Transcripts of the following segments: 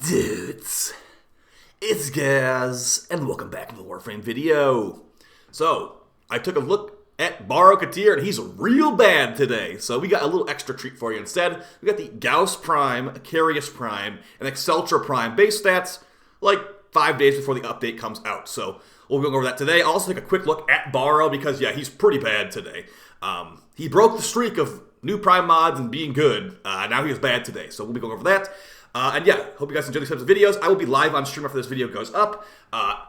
Dudes, it's Gaz, and welcome back to the Warframe video. So, I took a look at Baro Ki'Teer, and he's real bad today. So we got a little extra treat for you instead. We got the Gauss Prime, Akarius Prime, and Acceltra Prime base stats, like 5 days before the update comes out. So we'll be going over that today. I'll also take a quick look at Baro, because yeah, he's pretty bad today. He broke the streak of new Prime mods and being good. Now he is bad today, so we'll be going over that. And yeah, hope you guys enjoy these types of videos. I will be live on stream after this video goes up.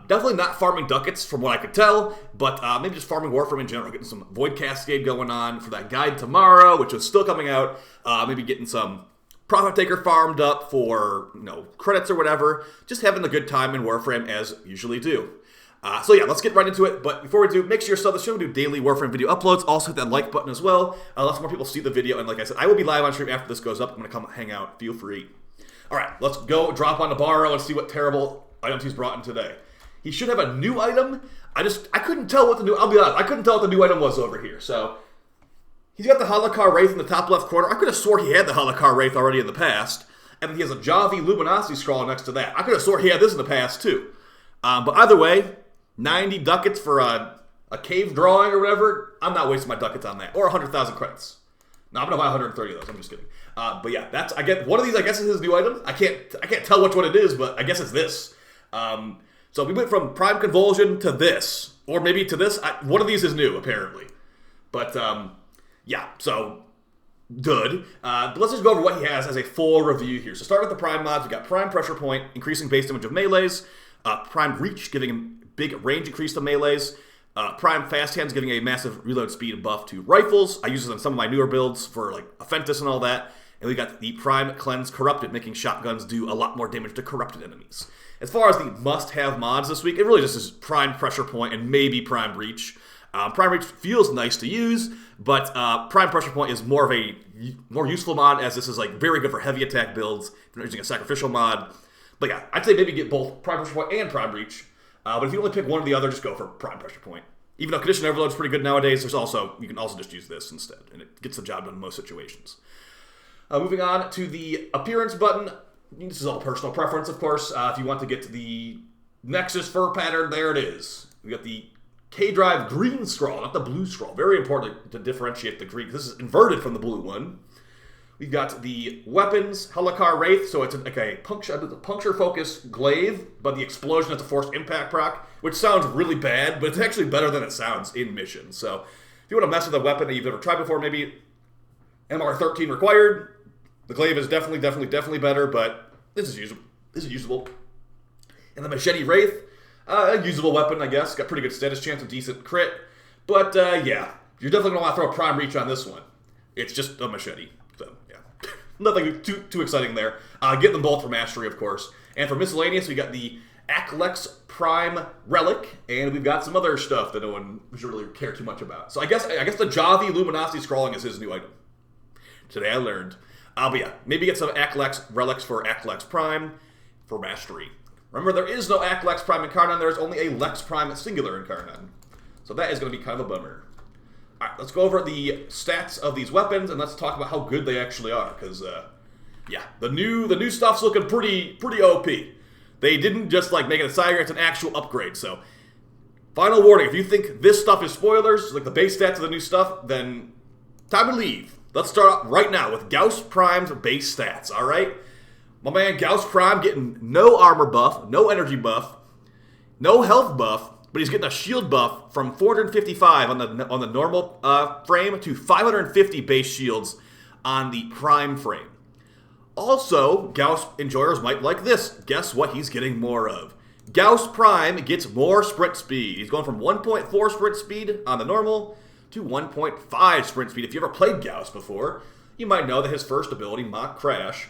Definitely not farming ducats from what I could tell, but maybe just farming Warframe in general. Getting some Void Cascade going on for that guide tomorrow, which is still coming out. Maybe getting some Profit Taker farmed up for, credits or whatever. Just having a good time in Warframe as usually do. So yeah, let's get right into it. But before we do, make sure you're sub the show. We do daily Warframe video uploads. Also hit that like button as well. Lots more people see the video. And like I said, I will be live on stream after this goes up. I'm going to come hang out. Feel free. All right, let's go drop on the Baro and see what terrible items he's brought in today. He should have a new item. I couldn't tell what the new, I'll be honest, I couldn't tell what the new item was over here. So, he's got the Halakar Wraith in the top left corner. I could have swore he had the Halakar Wraith already in the past. And then he has a Javi Luminosity Scroll next to that. I could have swore he had this in the past too. But either way, 90 ducats for a cave drawing or whatever. I'm not wasting my ducats on that. Or 100,000 credits. No, I'm gonna buy 130 of those. I'm just kidding. But yeah, I get one of these. I guess is his new item. I can't tell which one it is, but I guess it's this. So we went from Prime Convulsion to this, or maybe to this. One of these is new, apparently. But yeah, so good. But let's just go over what he has as a full review here. So start with the Prime mods. We got Prime Pressure Point, increasing base damage of melees. Prime Reach, giving him big range increase to melees. Prime Fast Hands, giving a massive reload speed buff to rifles. I use this on some of my newer builds for like Offentus and all that. And we got the Prime Cleanse Corrupted, making shotguns do a lot more damage to corrupted enemies. As far as the must-have mods this week, it really just is Prime Pressure Point and maybe Prime Reach. Prime Reach feels nice to use, but Prime Pressure Point is more of a more useful mod, as this is like very good for heavy attack builds if you're using a sacrificial mod. But yeah, I'd say maybe get both Prime Pressure Point and Prime Reach. But if you only pick one or the other, just go for Prime Pressure Point. Even though Condition Overload is pretty good nowadays, you can also just use this instead, and it gets the job done in most situations. Moving on to the Appearance button. This is all personal preference, of course. If you want to get to the Nexus Fur pattern, there it is. We got the K-Drive green scroll, not the blue scroll. Very important to differentiate the green. This is inverted from the blue one. We've got the weapons, Halakar Wraith, so it's like a puncture-focused glaive, but the explosion is a forced impact proc, which sounds really bad, but it's actually better than it sounds in mission. So if you want to mess with a weapon that you've never tried before, maybe MR13 required. The glaive is definitely better, but this is usable. And the Machete Wraith, a usable weapon, I guess. Got pretty good status chance, a decent crit. But yeah, you're definitely going to want to throw a Prime Reach on this one. It's just a machete. So, yeah. Nothing too exciting there. Get them both for Mastery, of course. And for Miscellaneous, we got the Acceltra Prime Relic, and we've got some other stuff that no one should really care too much about. So I guess the Javi Luminosity Scrolling is his new item. Today I learned. But yeah, maybe get some Acceltra Relics for Acceltra Prime for Mastery. Remember, there is no Acceltra Prime Incarnon. There's only a Lex Prime Singular Incarnon. So that is going to be kind of a bummer. Alright, let's go over the stats of these weapons, and let's talk about how good they actually are, because, yeah, the new stuff's looking pretty OP. They didn't just, make it a side, it's an actual upgrade, so final warning, if you think this stuff is spoilers, like the base stats of the new stuff, then time to leave. Let's start out right now with Gauss Prime's base stats, alright? My man Gauss Prime getting no armor buff, no energy buff, no health buff, but he's getting a shield buff from 455 on the normal frame to 550 base shields on the Prime frame. Also, Gauss enjoyers might like this. Guess what he's getting more of? Gauss Prime gets more sprint speed. He's going from 1.4 sprint speed on the normal to 1.5 sprint speed. If you ever played Gauss before, you might know that his first ability, Mock Crash,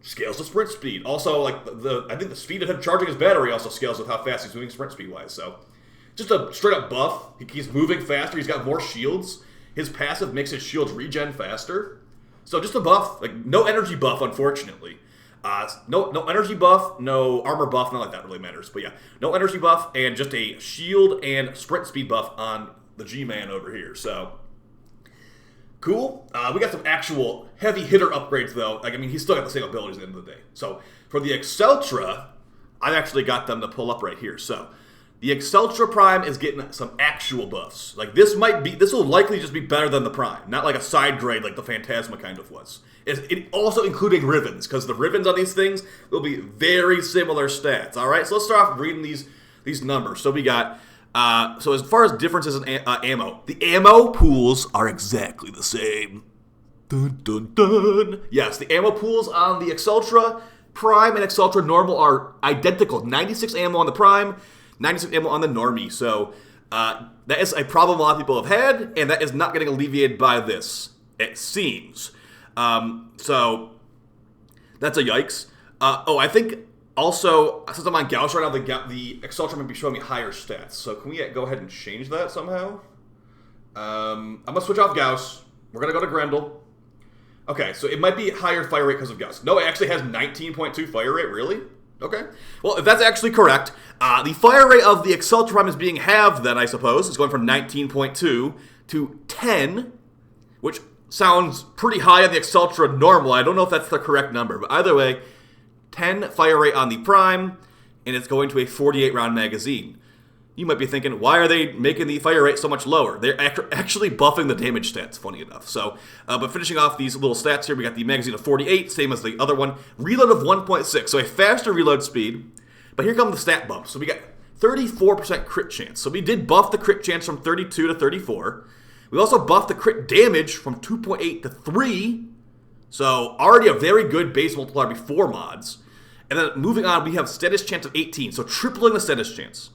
scales the sprint speed. Also, I think the speed of him charging his battery also scales with how fast he's moving sprint speed-wise. So, just a straight-up buff. He's moving faster. He's got more shields. His passive makes his shields regen faster. So, just a buff. No energy buff, unfortunately. No energy buff, no armor buff. Not like that really matters. But yeah, no energy buff, and just a shield and sprint speed buff on the G-Man over here. So, Cool. We got some actual heavy hitter upgrades, though. Like, I mean, he's still got the same abilities at the end of the day. So, for the Acceltra, I've actually got them to pull up right here. So, the Acceltra Prime is getting some actual buffs. Like, this will likely just be better than the Prime. Not like a side grade like the Phantasma kind of was. It also including Rivens, because the Rivens on these things will be very similar stats. Alright, so let's start off reading these numbers. So, we got... so as far as differences in ammo, the ammo pools are exactly the same. Dun, dun, dun. Yes, the ammo pools on the Acceltra Prime and Acceltra Normal are identical. 96 ammo on the Prime, 96 ammo on the Normie. So that is a problem a lot of people have had, and that is not getting alleviated by this, it seems. So that's a yikes. I think... Also, since I'm on Gauss right now, the Acceltra might be showing me higher stats. So can we go ahead and change that somehow? I'm going to switch off Gauss. We're going to go to Grendel. Okay, so it might be higher fire rate because of Gauss. No, it actually has 19.2 fire rate, really? Okay. Well, if that's actually correct, the fire rate of the Acceltra Prime is being halved then, I suppose. It's going from 19.2 to 10, which sounds pretty high on the Acceltra Normal. I don't know if that's the correct number, but either way... 10 fire rate on the Prime, and it's going to a 48-round magazine. You might be thinking, why are they making the fire rate so much lower? They're actually buffing the damage stats, funny enough. So, but finishing off these little stats here, we got the magazine of 48, same as the other one. Reload of 1.6, so a faster reload speed. But here come the stat bumps. So we got 34% crit chance. So we did buff the crit chance from 32 to 34. We also buffed the crit damage from 2.8 to 3. So, already a very good base multiplier before mods. And then moving on, we have status chance of 18, so tripling the status chance.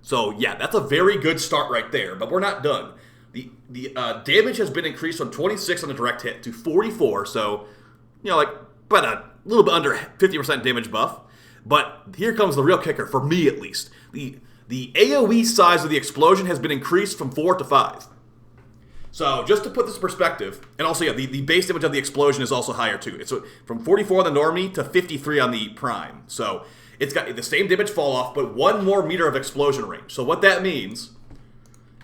So, yeah, that's a very good start right there, but we're not done. The damage has been increased from 26 on the direct hit to 44, so, you know, like, about a little bit under 50% damage buff. But here comes the real kicker, for me at least. The AoE size of the explosion has been increased from 4 to 5. So, just to put this in perspective, and also, yeah, the base damage of the explosion is also higher, too. It's from 44 on the Normie to 53 on the Prime. So, it's got the same damage fall off, but 1 more meter of explosion range. So, what that means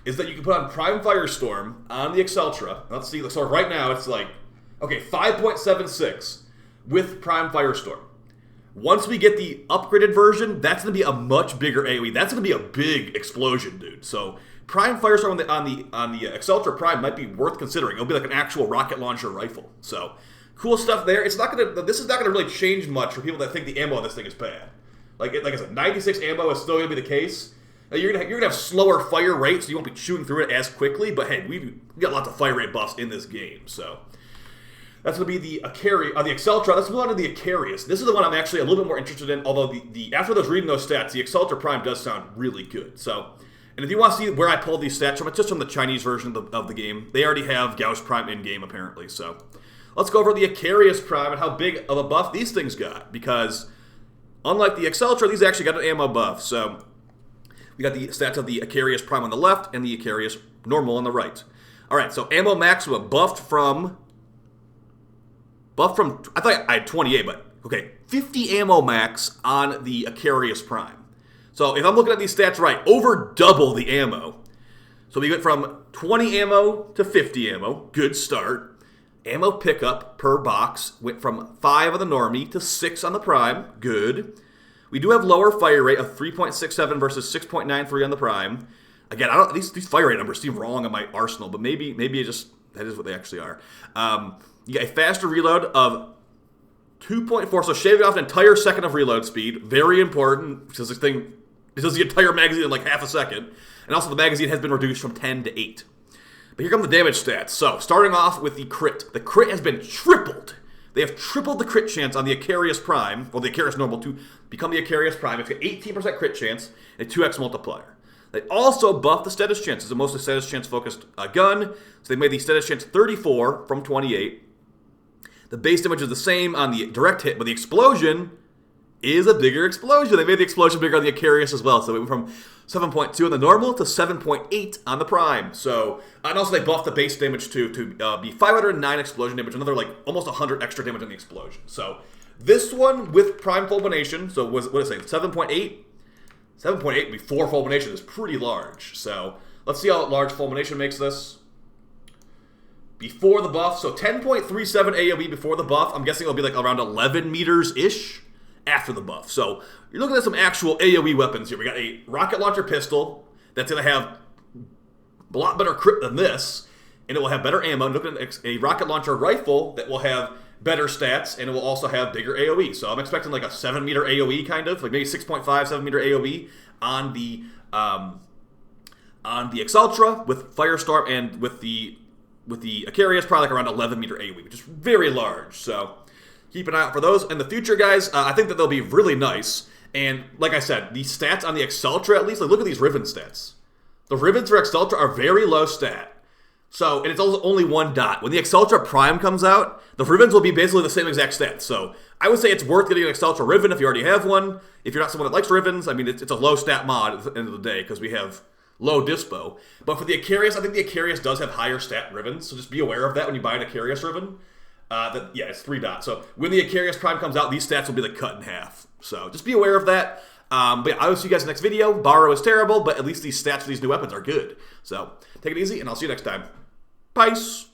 is that you can put on Prime Firestorm on the Acceltra. Let's see, so right now, it's like, okay, 5.76 with Prime Firestorm. Once we get the upgraded version, that's going to be a much bigger AoE. That's going to be a big explosion, dude. So, Prime Firestorm on the Acceltra Prime might be worth considering. It'll be like an actual rocket launcher rifle. So, cool stuff there. This is not gonna really change much for people that think the ammo on this thing is bad. Like I said, 96 ammo is still gonna be the case. Now, you're gonna have slower fire rate, so you won't be shooting through it as quickly. But hey, we got lots of fire rate buffs in this game. So that's gonna be the Acceltra. Let's move on to the Akarius. This is the one I'm actually a little bit more interested in. Although after reading those stats, the Acceltra Prime does sound really good. So. And if you want to see where I pulled these stats from, it's just from the Chinese version of the game. They already have Gauss Prime in-game, apparently. So, let's go over the Akarius Prime and how big of a buff these things got. Because, unlike the Acceltra, these actually got an ammo buff. So, we got the stats of the Akarius Prime on the left and the Akarius Normal on the right. Alright, so ammo maximum buffed from... I thought I had 28, but... Okay, 50 ammo max on the Akarius Prime. So, if I'm looking at these stats right, over double the ammo. So, we went from 20 ammo to 50 ammo. Good start. Ammo pickup per box went from 5 on the Normie to 6 on the Prime. Good. We do have lower fire rate of 3.67 versus 6.93 on the Prime. Again, these fire rate numbers seem wrong on my arsenal, but maybe it just, that is what they actually are. You get a faster reload of 2.4, so shaving off an entire second of reload speed. Very important, because this thing... It does the entire magazine in like half a second. And also the magazine has been reduced from 10 to 8. But here come the damage stats. So, starting off with the crit. The crit has been tripled. They have tripled the crit chance on the Akarius Prime, or the Akarius Normal, to become the Akarius Prime. It's got 18% crit chance and a 2x multiplier. They also buffed the status chance. It's a mostly status chance focused gun. So they made the status chance 34 from 28. The base damage is the same on the direct hit, but the explosion... is a bigger explosion. They made the explosion bigger on the Akarius as well. So it went from 7.2 on the Normal to 7.8 on the Prime. So, and also they buffed the base damage to be 509 explosion damage, another like almost 100 extra damage on the explosion. So this one with Prime Fulmination, so what did I say, 7.8? 7.8 before Fulmination is pretty large. So let's see how large Fulmination makes this. before the buff. So 10.37 AoE before the buff. I'm guessing it'll be like around 11 meters-ish after the buff. So you're looking at some actual AoE weapons here. We got a rocket launcher pistol that's going to have a lot better crit than this, and it will have better ammo. Looking at a rocket launcher rifle that will have better stats, and it will also have bigger AoE. So I'm expecting like a 7-meter AoE kind of, like maybe 6.5, 7-meter AoE on the Acceltra with Firestorm, and with the Akarius, probably like around 11-meter AoE, which is very large. So keep an eye out for those in the future, guys. I think that they'll be really nice. And like I said, the stats on the Acceltra, at least, like, look at these Riven stats. The Rivens for Acceltra are very low stat. So, and it's only 1 dot. When the Acceltra Prime comes out, the Rivens will be basically the same exact stats. So I would say it's worth getting an Acceltra Riven if you already have one. If you're not someone that likes Rivens, I mean, it's a low stat mod at the end of the day because we have low dispo. But for the Akarius, I think the Akarius does have higher stat Rivens, so just be aware of that when you buy an Akarius Riven. Yeah, it's 3 dots. So when the Akarius Prime comes out, these stats will be like cut in half. So just be aware of that. But yeah, I will see you guys in the next video. Baro is terrible, but at least these stats for these new weapons are good. So take it easy, and I'll see you next time. Peace.